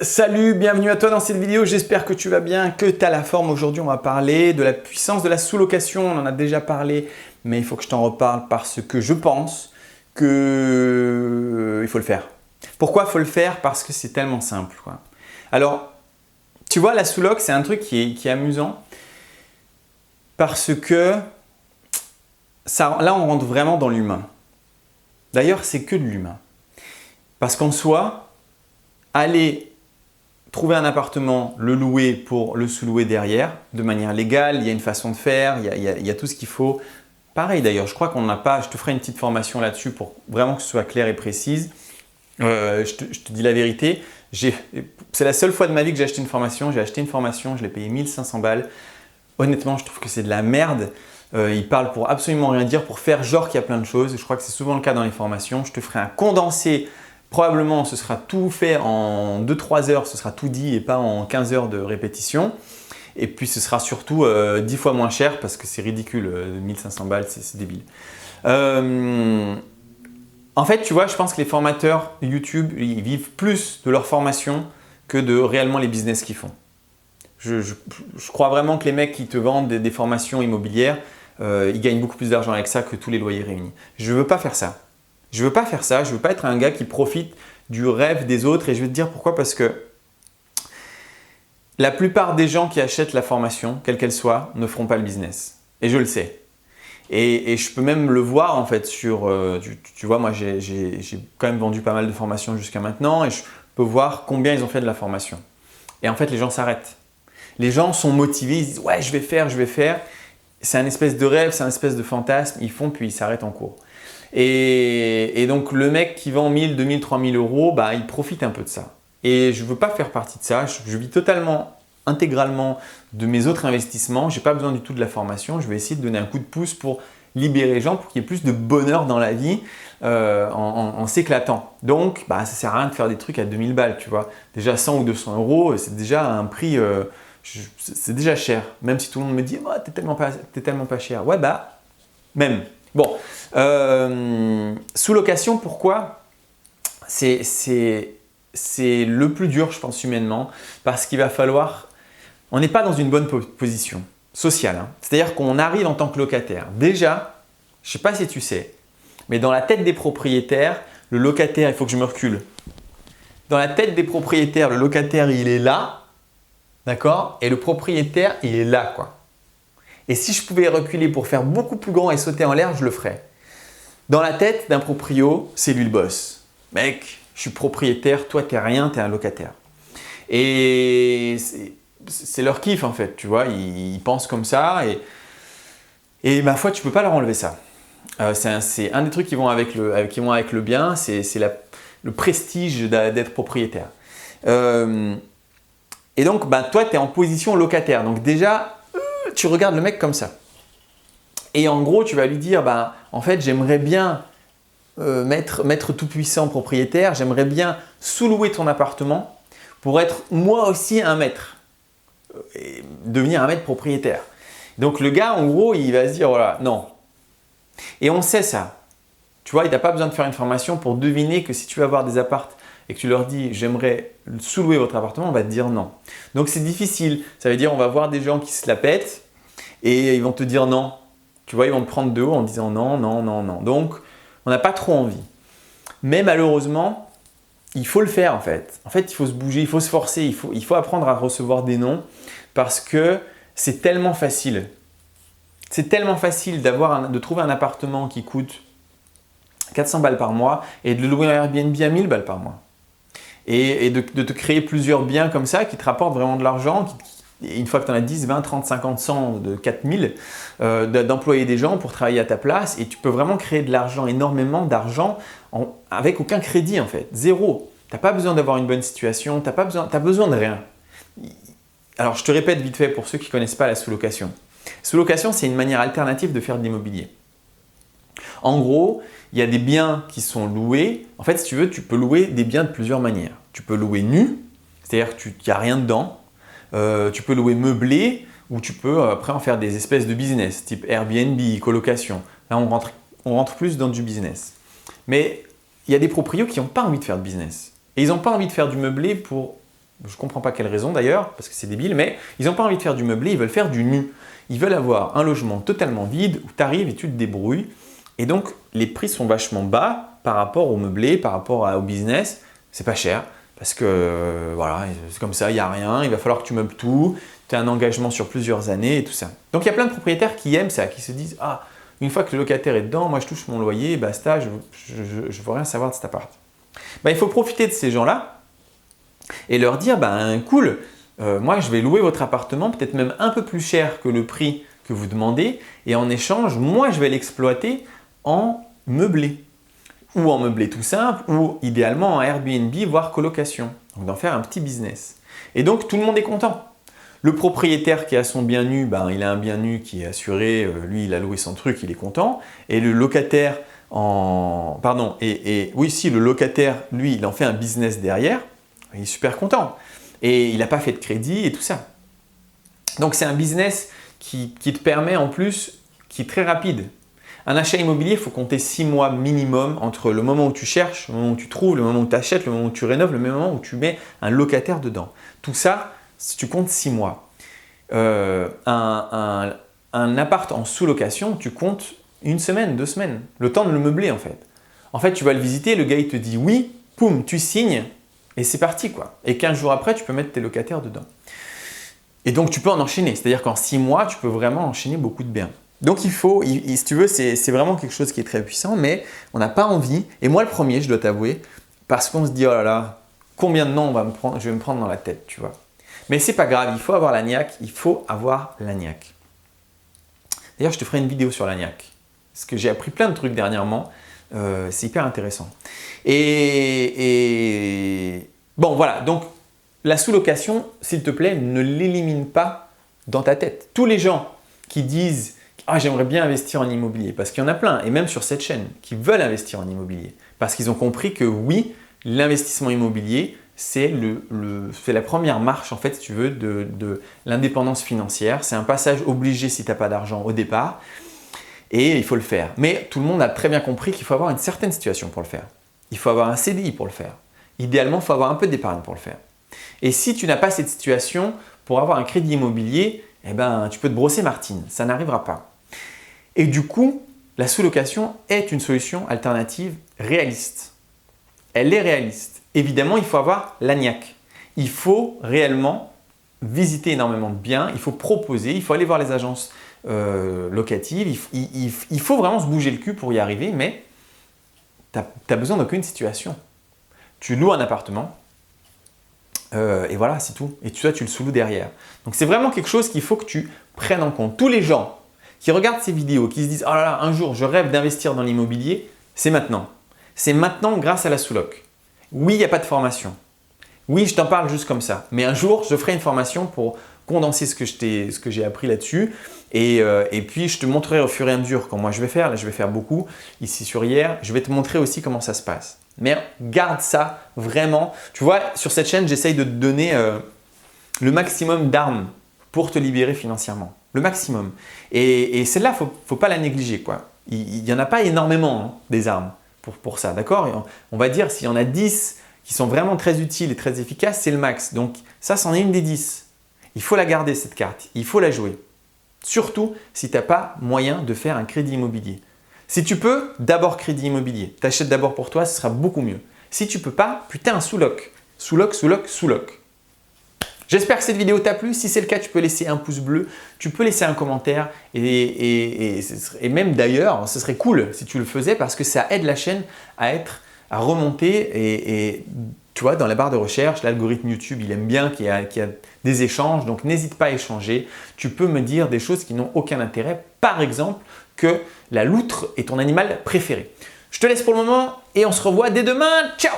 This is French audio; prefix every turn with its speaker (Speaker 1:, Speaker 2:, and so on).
Speaker 1: Salut, bienvenue à toi dans cette vidéo, j'espère que tu vas bien, que tu as la forme. Aujourd'hui on va parler de la puissance de la sous-location, on en a déjà parlé, mais il faut que je t'en reparle parce que je pense qu'il faut le faire. Pourquoi il faut le faire? Parce que c'est tellement simple, quoi. Alors, tu vois, la sous-loc c'est un truc qui est amusant parce que là on rentre vraiment dans l'humain. D'ailleurs c'est que de l'humain. Parce qu'en soi, aller trouver un appartement, le louer pour le sous-louer derrière, de manière légale, il y a une façon de faire, il y a tout ce qu'il faut. Pareil d'ailleurs, je crois qu'on n'a pas, je te ferai une petite formation là-dessus pour vraiment que ce soit clair et précise. Je te dis la vérité, c'est la seule fois de ma vie que j'ai acheté une formation. J'ai acheté une formation, je l'ai payé 1500 balles. Honnêtement, je trouve que c'est de la merde. Il parle pour absolument rien dire, pour faire genre qu'il y a plein de choses. Je crois que c'est souvent le cas dans les formations. Je te ferai un condensé. Probablement, ce sera tout fait en 2-3 heures, ce sera tout dit et pas en 15 heures de répétition. Et puis, ce sera surtout 10 fois moins cher parce que c'est ridicule, 1500 balles, c'est débile. En fait, tu vois, je pense que les formateurs YouTube, ils vivent plus de leur formation que de réellement les business qu'ils font. Je crois vraiment que les mecs qui te vendent des formations immobilières, ils gagnent beaucoup plus d'argent avec ça que tous les loyers réunis. Je ne veux pas faire ça. Je ne veux pas faire ça, je ne veux pas être un gars qui profite du rêve des autres et je vais te dire pourquoi, parce que la plupart des gens qui achètent la formation, quelle qu'elle soit, ne feront pas le business. Et je le sais. Et je peux même le voir en fait sur… tu vois, moi j'ai quand même vendu pas mal de formations jusqu'à maintenant et je peux voir combien ils ont fait de la formation. Et en fait, les gens s'arrêtent. Les gens sont motivés, ils disent « ouais, je vais faire, je vais faire ». C'est un espèce de rêve, c'est un espèce de fantasme, ils font puis ils s'arrêtent en cours. Et donc le mec qui vend 1000, 2000, 3000 euros, bah, il profite un peu de ça. Et je ne veux pas faire partie de ça. Je vis totalement, intégralement de mes autres investissements. Je n'ai pas besoin du tout de la formation. Je vais essayer de donner un coup de pouce pour libérer les gens, pour qu'il y ait plus de bonheur dans la vie en s'éclatant. Donc, bah, ça ne sert à rien de faire des trucs à 2000 balles, tu vois. Déjà 100 ou 200 euros, c'est déjà un prix… c'est déjà cher. Même si tout le monde me dit oh, t'es tellement pas cher. Ouais, bah, même. Bon, sous-location, pourquoi? C'est le plus dur, je pense, humainement, parce qu'il va falloir… On n'est pas dans une bonne position sociale, hein. C'est-à-dire qu'on arrive en tant que locataire. Déjà, je ne sais pas si tu sais, mais dans la tête des propriétaires, le locataire, il faut que je me recule. Dans la tête des propriétaires, le locataire, il est là, d'accord? Et le propriétaire, il est là, quoi. Et si je pouvais reculer pour faire beaucoup plus grand et sauter en l'air, je le ferais. Dans la tête d'un proprio, c'est lui le boss. Mec, je suis propriétaire, toi t'es rien, t'es un locataire. Et c'est leur kiff en fait, tu vois, ils pensent comme ça et ma foi, tu peux pas leur enlever ça. C'est un des trucs qui vont avec le bien, c'est le prestige d'être propriétaire. Et donc, bah, toi, tu es en position locataire. Donc déjà, tu regardes le mec comme ça. Et en gros, tu vas lui dire, bah, en fait, j'aimerais bien maître tout-puissant propriétaire, j'aimerais bien sous-louer ton appartement pour être moi aussi un maître, et devenir un maître propriétaire. Donc le gars, en gros, il va se dire, voilà, non. Et on sait ça. Tu vois, il n'a pas besoin de faire une formation pour deviner que si tu vas avoir des apparts et que tu leur dis, j'aimerais sous-louer votre appartement, on va te dire non. Donc c'est difficile. Ça veut dire, on va voir des gens qui se la pètent et ils vont te dire non. Tu vois, ils vont te prendre de haut en disant non, non, non, non. Donc, on n'a pas trop envie. Mais malheureusement, il faut le faire en fait. En fait, il faut se bouger, il faut se forcer, il faut apprendre à recevoir des noms parce que c'est tellement facile. C'est tellement facile de trouver un appartement qui coûte 400 balles par mois et de le louer en Airbnb à 1000 balles par mois. Et de te créer plusieurs biens comme ça qui te rapportent vraiment de l'argent, une fois que tu en as 10, 20, 30, 50, 100, de 4000, d'employer des gens pour travailler à ta place et tu peux vraiment créer de l'argent, énormément d'argent avec aucun crédit en fait, zéro. Tu n'as pas besoin d'avoir une bonne situation, tu as besoin de rien. Alors je te répète vite fait pour ceux qui ne connaissent pas la sous-location. Sous-location, c'est une manière alternative de faire de l'immobilier. En gros, il y a des biens qui sont loués. En fait, si tu veux, tu peux louer des biens de plusieurs manières. Tu peux louer nu, c'est-à-dire qu'il n'y a rien dedans. Tu peux louer meublé ou tu peux après en faire des espèces de business type Airbnb, colocation. Là, on rentre plus dans du business. Mais il y a des proprios qui n'ont pas envie de faire de business. Et ils n'ont pas envie de faire du meublé pour Je ne comprends pas quelle raison d'ailleurs, parce que c'est débile, mais ils n'ont pas envie de faire du meublé, ils veulent faire du nu. Ils veulent avoir un logement totalement vide où tu arrives et tu te débrouilles. Et donc, les prix sont vachement bas par rapport au meublé, par rapport au business. C'est pas cher parce que voilà, c'est comme ça, il n'y a rien. Il va falloir que tu meubles tout. Tu as un engagement sur plusieurs années et tout ça. Donc, il y a plein de propriétaires qui aiment ça, qui se disent « Ah, une fois que le locataire est dedans, moi je touche mon loyer, basta, je ne veux rien savoir de cet appart. » Il faut profiter de ces gens-là et leur dire « Cool, moi je vais louer votre appartement peut-être même un peu plus cher que le prix que vous demandez et en échange, moi je vais l'exploiter en meublé ou en meublé tout simple ou idéalement en Airbnb voire colocation. Donc d'en faire un petit business. Et donc tout le monde est content. Le propriétaire qui a son bien nu, il a un bien nu qui est assuré, lui il a loué son truc, il est content. Et le locataire le locataire, lui, il en fait un business derrière, il est super content. Et il n'a pas fait de crédit et tout ça. Donc c'est un business qui te permet en plus, qui est très rapide. Un achat immobilier, il faut compter 6 mois minimum entre le moment où tu cherches, le moment où tu trouves, le moment où tu achètes, le moment où tu rénoves, le moment où tu mets un locataire dedans. Tout ça, si tu comptes 6 mois. Un appart en sous-location, tu comptes 1 semaine, 2 semaines, le temps de le meubler en fait. En fait, tu vas le visiter, le gars il te dit oui, poum, tu signes et c'est parti quoi. Et 15 jours après, tu peux mettre tes locataires dedans. Et donc, tu peux en enchaîner. C'est-à-dire qu'en 6 mois, tu peux vraiment enchaîner beaucoup de biens. Donc, si tu veux, c'est vraiment quelque chose qui est très puissant, mais on n'a pas envie. Et moi, le premier, je dois t'avouer, parce qu'on se dit, oh là là, combien de noms je vais me prendre dans la tête, tu vois. Mais c'est pas grave, il faut avoir la niaque, il faut avoir la niaque. D'ailleurs, je te ferai une vidéo sur la niaque. Parce que j'ai appris plein de trucs dernièrement. C'est hyper intéressant. Bon, voilà. Donc, la sous-location, s'il te plaît, ne l'élimine pas dans ta tête. Tous les gens qui disent « Ah, j'aimerais bien investir en immobilier », parce qu'il y en a plein, et même sur cette chaîne, qui veulent investir en immobilier. Parce qu'ils ont compris que oui, l'investissement immobilier, c'est la première marche, en fait, si tu veux, de l'indépendance financière. C'est un passage obligé si tu n'as pas d'argent au départ. Et il faut le faire. Mais tout le monde a très bien compris qu'il faut avoir une certaine situation pour le faire. Il faut avoir un CDI pour le faire. Idéalement, il faut avoir un peu d'épargne pour le faire. Et si tu n'as pas cette situation, pour avoir un crédit immobilier, tu peux te brosser Martine. Ça n'arrivera pas. Et du coup, la sous-location est une solution alternative réaliste. Elle est réaliste. Évidemment, il faut avoir la niaque. Il faut réellement visiter énormément de biens. Il faut proposer. Il faut aller voir les agences locatives. Il faut vraiment se bouger le cul pour y arriver, mais tu n'as besoin d'aucune situation. Tu loues un appartement et voilà, c'est tout. Et tu le sous-loues derrière. Donc, c'est vraiment quelque chose qu'il faut que tu prennes en compte. Tous les gens qui regardent ces vidéos, qui se disent « Oh là là, un jour, je rêve d'investir dans l'immobilier », c'est maintenant. C'est maintenant grâce à la sous-loc. Oui, il n'y a pas de formation. Oui, je t'en parle juste comme ça. Mais un jour, je ferai une formation pour condenser ce que j'ai appris là-dessus. Et puis, je te montrerai au fur et à mesure quand moi je vais faire. Là, je vais faire beaucoup ici sur hier. Je vais te montrer aussi comment ça se passe. Mais garde ça vraiment. Tu vois, sur cette chaîne, j'essaye de te donner le maximum d'armes pour te libérer financièrement. Le maximum. Et celle-là, il ne faut pas la négliger, quoi. Il n'y en a pas énormément des armes pour ça, d'accord? On va dire s'il y en a 10 qui sont vraiment très utiles et très efficaces, c'est le max. Donc ça, c'en est une des 10. Il faut la garder cette carte, il faut la jouer. Surtout si tu n'as pas moyen de faire un crédit immobilier. Si tu peux, d'abord crédit immobilier. Tu achètes d'abord pour toi, ce sera beaucoup mieux. Si tu ne peux pas, putain, sous-loc. Sous-loc, sous-loc, sous-loc. J'espère que cette vidéo t'a plu. Si c'est le cas, tu peux laisser un pouce bleu, tu peux laisser un commentaire et même d'ailleurs, ce serait cool si tu le faisais parce que ça aide la chaîne à remonter et tu vois, dans la barre de recherche, l'algorithme YouTube, il aime bien qu'il y a des échanges, donc n'hésite pas à échanger. Tu peux me dire des choses qui n'ont aucun intérêt, par exemple que la loutre est ton animal préféré. Je te laisse pour le moment et on se revoit dès demain. Ciao!